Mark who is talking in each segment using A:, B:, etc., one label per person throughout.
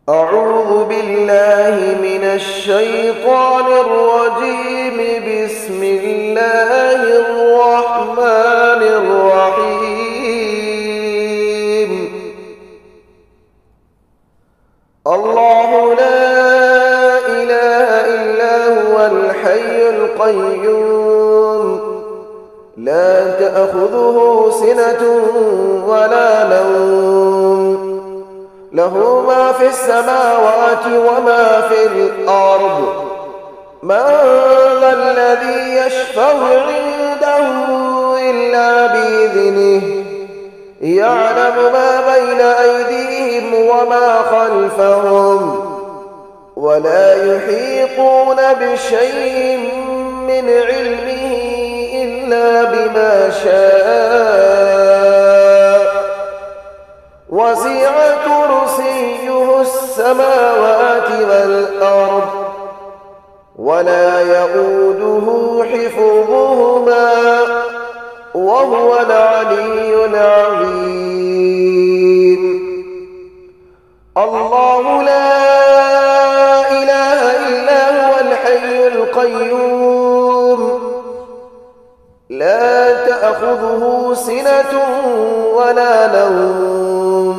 A: أعوذ بالله من الشيطان الرجيم. بسم الله الرحمن الرحيم. الله لا إله إلا هو الحي القيوم، لا تأخذه سنة ولا نوم، له ما في السماوات وما في الأرض. من ذا الذي يشفع عنده إلا بإذنه، يعلم ما بين أيديهم وما خلفهم، ولا يحيطون بشيء من علمه إلا بما شاء. وسع كرسيه السماوات والأرض، ولا يئوده حفظهما، وهو العلي العظيم. الله لا إله إلا هو الحي القيوم، لا تأخذه سنة ولا نوم،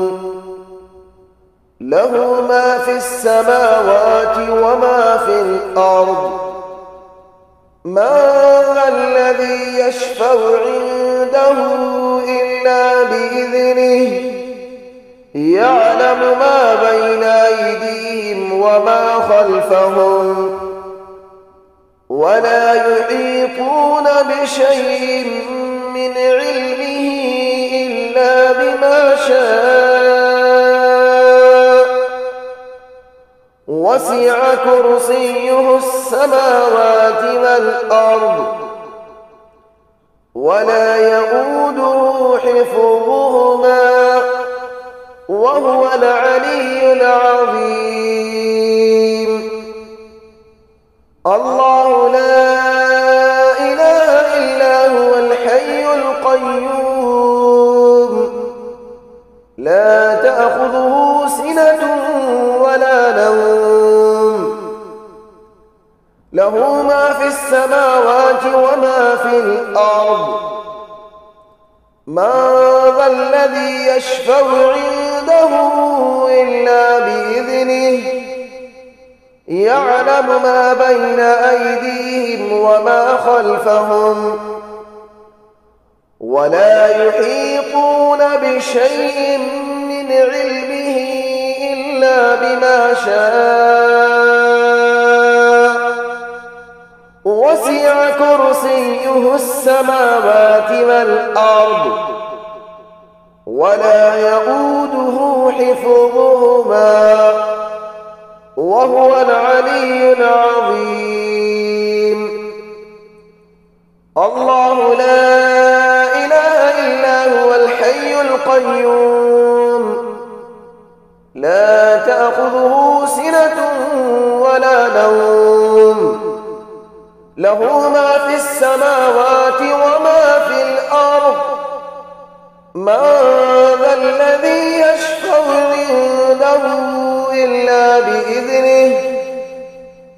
A: له ما في السماوات وما في الأرض. من ذا الذي يشفع عنده إلا بإذنه، يعلم ما بين أيديهم وما خلفهم، ولا يحيطون بشيء من علمه إلا بما شاء. وسع كرسيه السماوات والأرض، ولا يئوده حفظهما، وهو العلي العظيم. الله لا إله إلا هو الحي القيوم، لا تأخذه سنة ولا نوم، له ما في السماوات وما في الأرض. من ذا الذي يشفع عنده إلا بإذنه، يعلم ما بين أيديهم وما خلفهم، ولا يحيطون بشيء من علمه إلا بما شاء. وسع كرسيه السماوات والأرض، ولا يئوده حفظهما، وهو العلي العظيم. الله لا إله إلا هو الحي القيوم، لا تأخذه سنة ولا نوم، له ما في السماوات وما في الأرض. من ذا الذي يشفع عنده إلا بإذنه،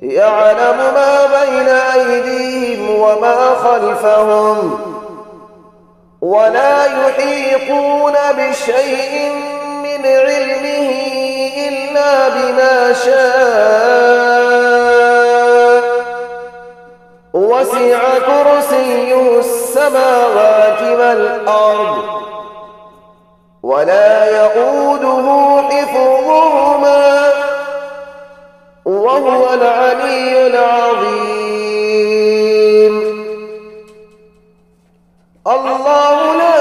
A: يعلم ما بين أيديهم وما خلفهم، ولا يحيطون بشيء من علمه إلا بما شاء. وسع كرسيه السماوات والأرض، ولا يئوده حفظهما، وهو العلي العظيم. الله لا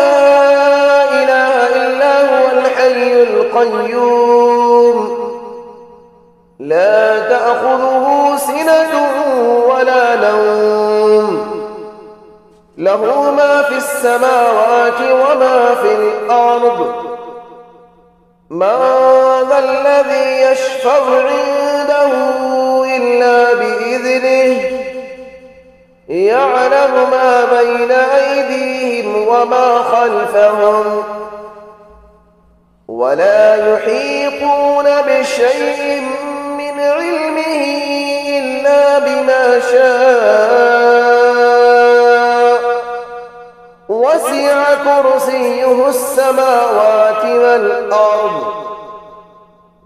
A: إله إلا هو الحي القيوم، لا تأخذه سنة ولا نوم، له ما في السماوات وما في الأرض. من ذا الذي يشفع عنده إلا بإذنه، يعلم ما بين أيديهم وما خلفهم، ولا يحيطون بشيء من علمه إلا بما شاء وسع كرسيه السماوات والأرض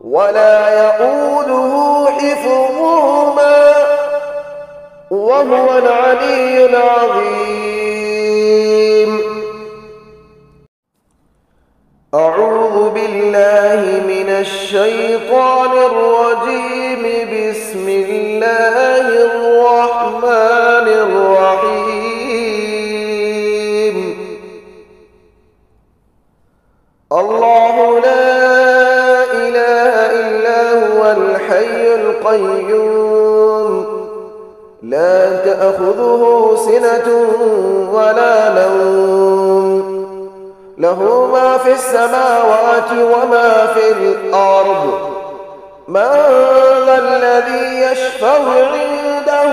A: ولا يئوده حفظهما وهو العلي العظيم. أعوذ بالله من الشيطان الرجيم. بسم الله الرحمن الرحيم. الله لا إله إلا هو الحي القيوم لا تأخذه سنة ولا نوم له ما في السماوات وما في الأرض. من ذا الذي يشفع عنده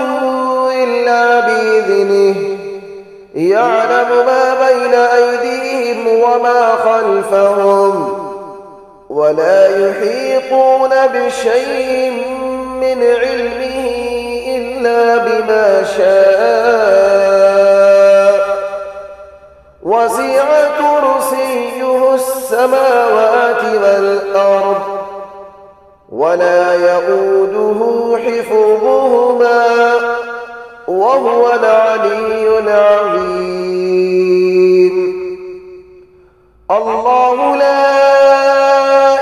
A: إلا بإذنه يعلم ما بين أيديهم وما خلفهم ولا يحيطون بشيء من علمه إلا بما شاء وسع كرسيه السماوات والأرض ولا يئوده حفظهما وهو العلي العظيم. الله لا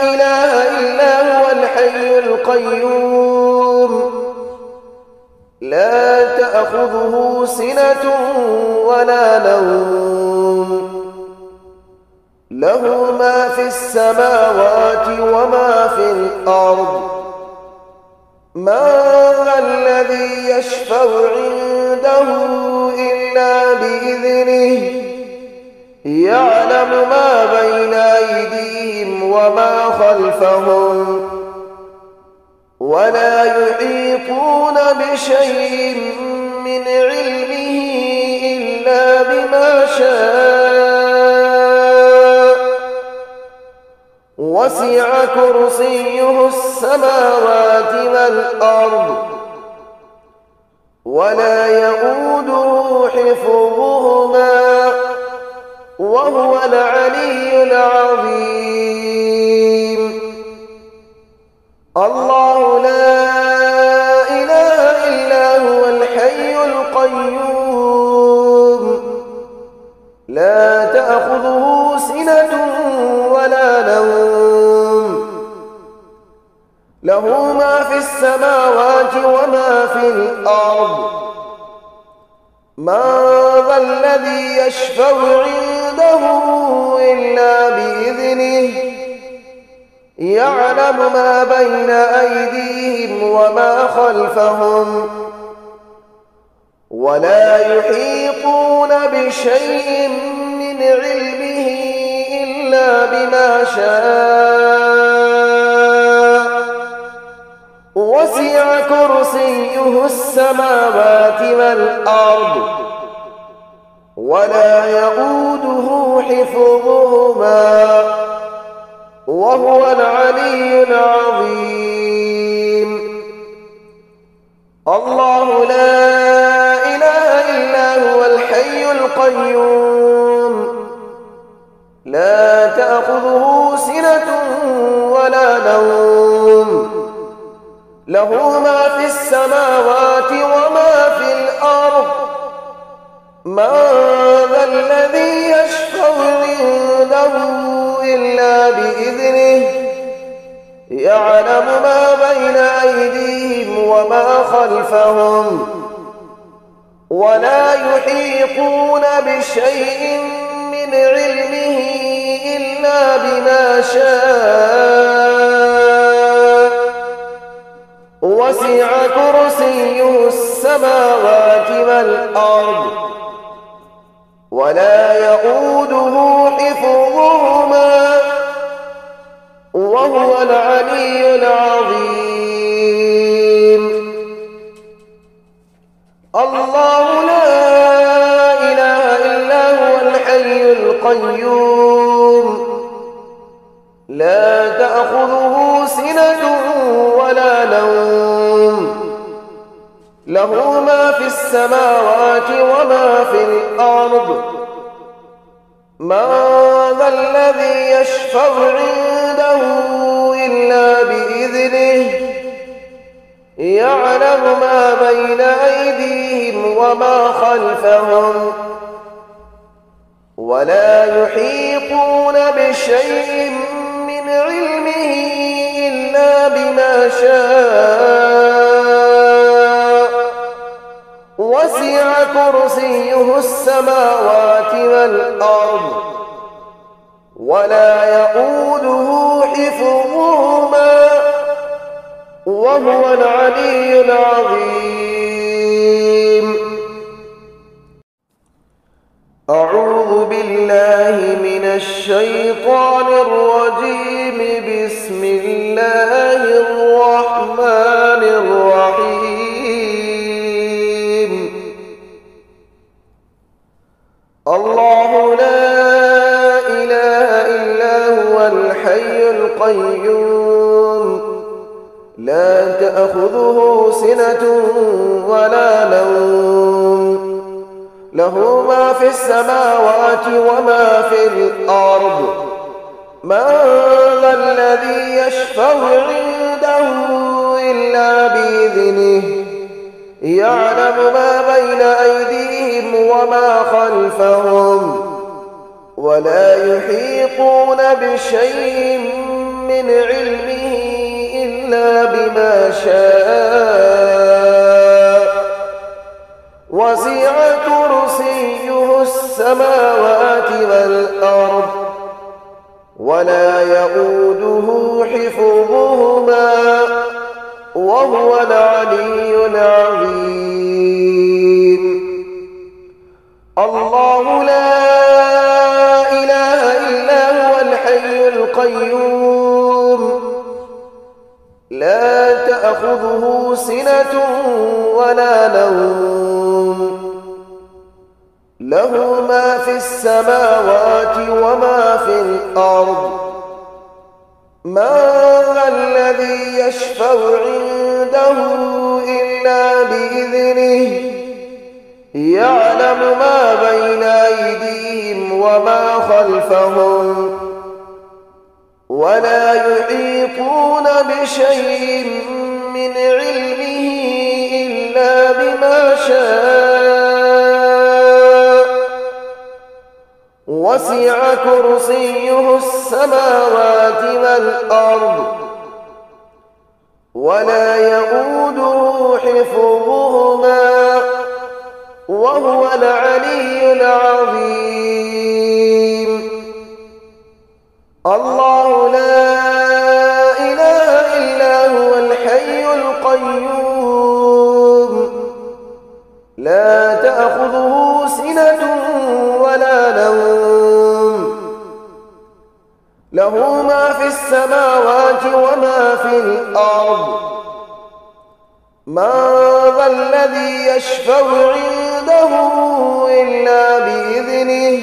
A: إله إلا هو الحي القيوم لا تأخذه سنة ولا نوم له ما في السماوات وما في الأرض. من ذا الذي يشفع عنده إلا بإذنه يعلم ما بين أيديهم وما خلفهم ولا يحيطون بشيء من علمه إلا بما شاء وسع كرسيه السماوات والأرض ولا يئوده حفظهما وهو العلي العظيم. الله لا إله إلا هو الحي القيوم لا تأخذه سنة ولا نوم له ما في السماوات وما في الأرض. من ذا الذي يشفع عنده إلا بإذنه يعلم ما بين أيديهم وما خلفهم ولا يحيطون بشيء من علمه إلا بما شاء وسع كرسيه السماوات والأرض ولا يئوده حفظهما وهو العلي العظيم. الله لا إله إلا هو الحي القيوم لا تأخذه سنة ولا نوم له ما في السماوات وما في الأرض. من ذا الذي يشفع عنده إلا بإذنه يعلم ما بين أيديهم وما خلفهم ولا يحيطون بشيء من علمه إلا بما شاء وسع كرسيه السماوات والأرض ولا يئوده حفظهما وهو العلي العظيم. الله لا إله إلا هو الحي القيوم لا تأخذه سنة له ما في السماوات وما في الأرض من ذا الذي يشفع عنده إلا بإذنه يعلم ما بين أيديهم وما خلفهم ولا يحيطون بشيء من علمه إلا بما شاء وسع كرسيه السماوات والأرض ولا يؤوده حفظهما وهو العلي العظيم. أعوذ بالله من الشيطان الرجيم. بسم الله الرحمن الرحيم. الله لا إله إلا هو الحي القيوم لا تأخذه سنة ولا نوم له ما في السماوات وما في الأرض من ذا الذي يشفع عنده إلا بإذنه يعلم ما بين أيديهم وما خلفهم ولا يحيطون بشيء من علمه إلا بما شاء وسع كرسيه السماوات والأرض ولا يؤوده حفظهما وهو العلي العظيم. الله لا إله إلا هو الحي القيوم لا تأخذه سنة ولا نوم له ما في السماوات وما في الأرض من ذا الذي يشفع عنده إلا بإذنه يعلم ما بين أيديهم وما خلفهم ولا يحيطون بشيء من علمه إلا بما شاء وسع كرسيه السماوات والأرض ولا يؤوده حفظهما وهو العلي العظيم. الله لا إله إلا هو الحي القيوم لا تأخذه سنة ولا نوم له ما في السماوات وما في الأرض من ذا الذي يشفع عنده إلا بإذنه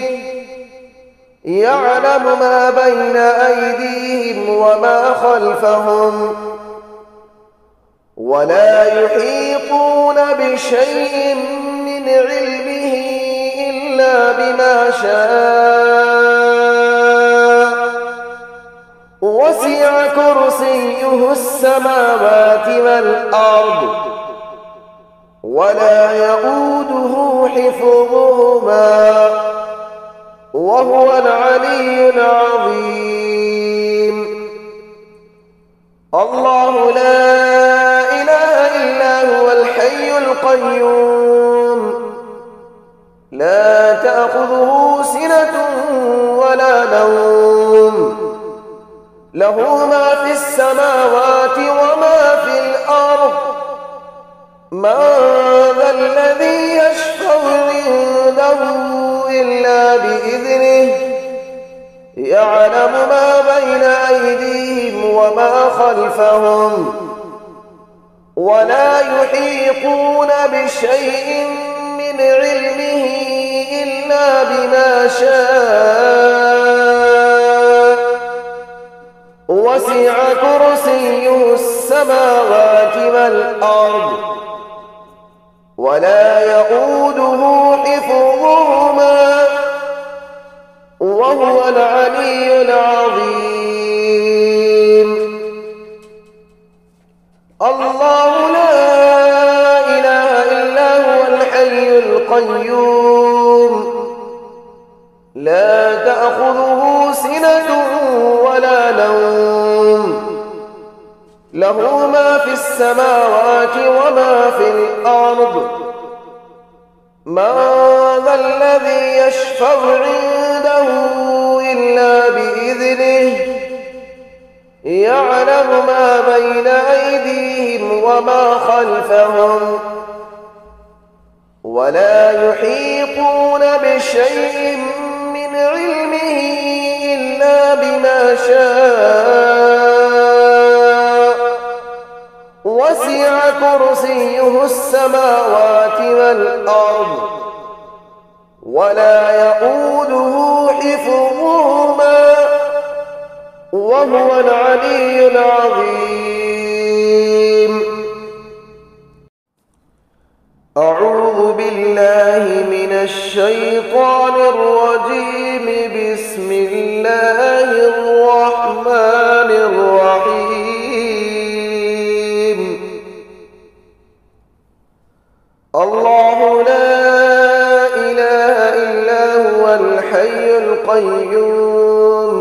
A: يعلم ما بين أيديهم وما خلفهم ولا يحيطون بشيء من علمه إلا بما شاء وسع كرسيه السماوات والأرض ولا يؤوده حفظهما وهو العلي العظيم. الله لا إله إلا هو الحي القيوم لا تأخذه سنة ولا نوم له ما في السماوات وما في الأرض من ذا الذي يشفع عنده إلا بإذنه يعلم ما بين أيديهم وما خلفهم ولا يحيطون بشيء من علمه إلا بما شاء وسع كرسيه السماوات والأرض ولا يؤوده حفظهما وهو العلي العظيم. الله لا إله إلا هو الحي القيوم لا تأخذه سنة ولا نوم له ما في السماوات وما في الأرض من ذا الذي يشفع عنده إلا بإذنه يعلم ما بين أيديهم وما خلفهم ولا يحيطون بشيء من علمه إلا بما شاء وسع كرسيه السماوات والأرض ولا يؤوده حفظهما وهو العلي العظيم. أعوذ بالله من الشيطان الرجيم. بسم الله الرحمن الرحيم. الله لا إله إلا هو الحي القيوم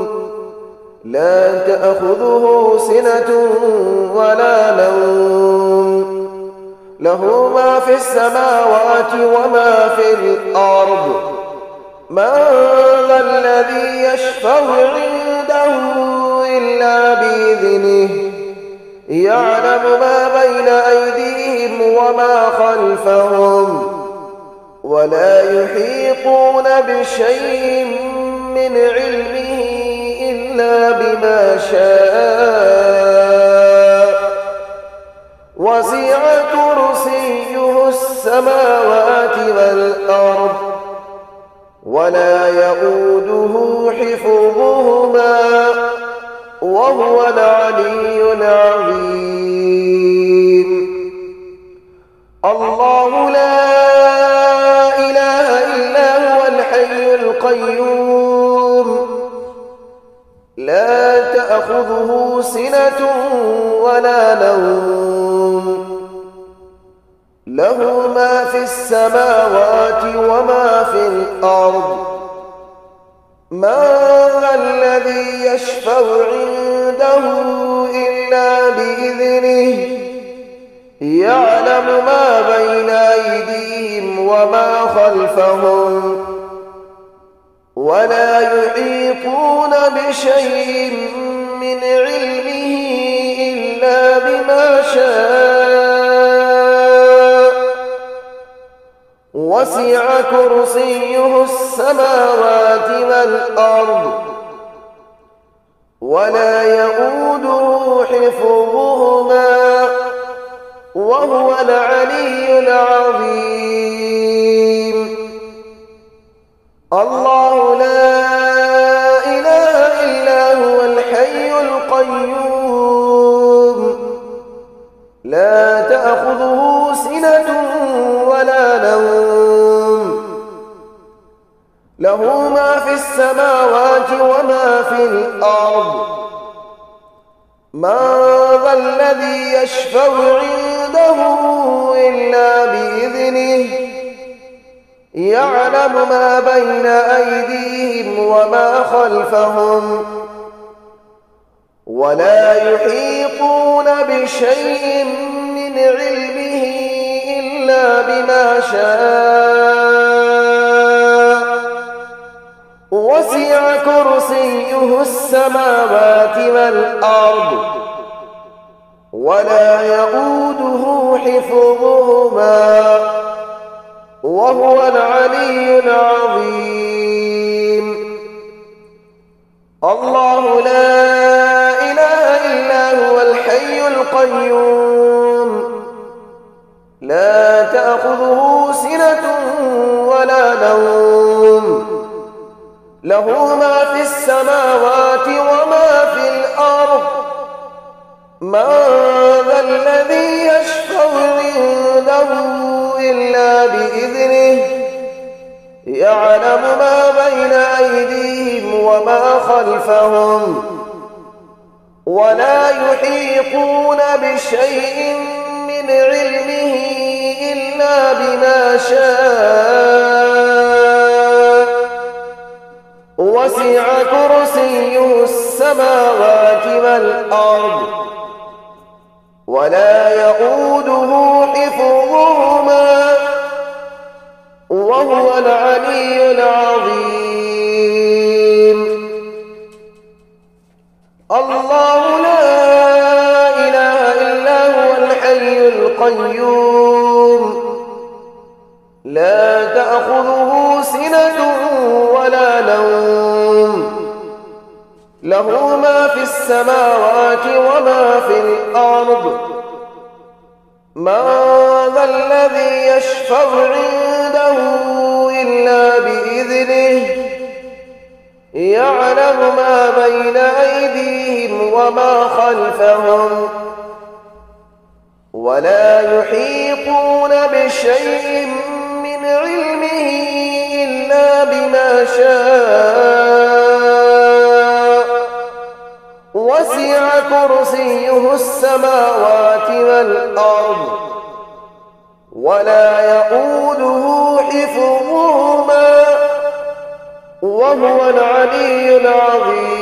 A: لا تأخذه سنة ولا نوم له ما في السماوات وما في الأرض من ذا الذي يشفع عنده إلا بإذنه يعلم ما بين أيديهم وما خلفهم ولا يحيطون بشيء من علمه إلا بما شاء وسع كرسيه السماوات والأرض ولا يؤوده حفظهما وهو العلي العظيم. الله لا إله إلا هو الحي القيوم لا تأخذه سنة ولا نوم له ما في السماوات وما في الأرض من ذا الذي يشفع عنده إلا بإذنه يعلم ما بين أيديهم وما خلفهم ولا يحيطون بشيء من علمه إلا بما شاء وسع كرسيه السماوات والأرض ولا يؤوده حفظهما وهو العلي العظيم. الله لا إله إلا هو الحي القيوم لا تأخذه سنة ولا نوم له ما في السماوات وما في الأرض من ذا الذي يشفع عنده إلا بإذنه يعلم ما بين أيديهم وما خلفهم ولا يحيطون بشيء من علمه إلا بما شاء وسع كرسيه السماوات والأرض ولا يؤوده حفظهما وهو العلي العظيم. الله لا إله إلا هو الحي القيوم لا تأخذه سنة ولا نوم له ما في السماوات وما في الأرض من ذا الذي يشفع عنده إلا بإذنه يعلم ما بين أيديهم وما خلفهم ولا يحيطون بشيء من علمه إلا بما شاء وسع كرسيه السماوات والأرض ولا يؤوده حفظهما وهو العلي العظيم. الله لا إله إلا هو الحي القيوم لا تأخذه سنة ولا نوم له ما في السماوات وما في الأرض من ذا الذي يشفع عنده إلا بإذنه يعلم ما بين أيديهم وما خلفهم ولا يحيطون بشيء من علمه إلا بما شاء وسع كرسيه السماوات والأرض ولا يؤوده حفظهما وهو العلي العظيم.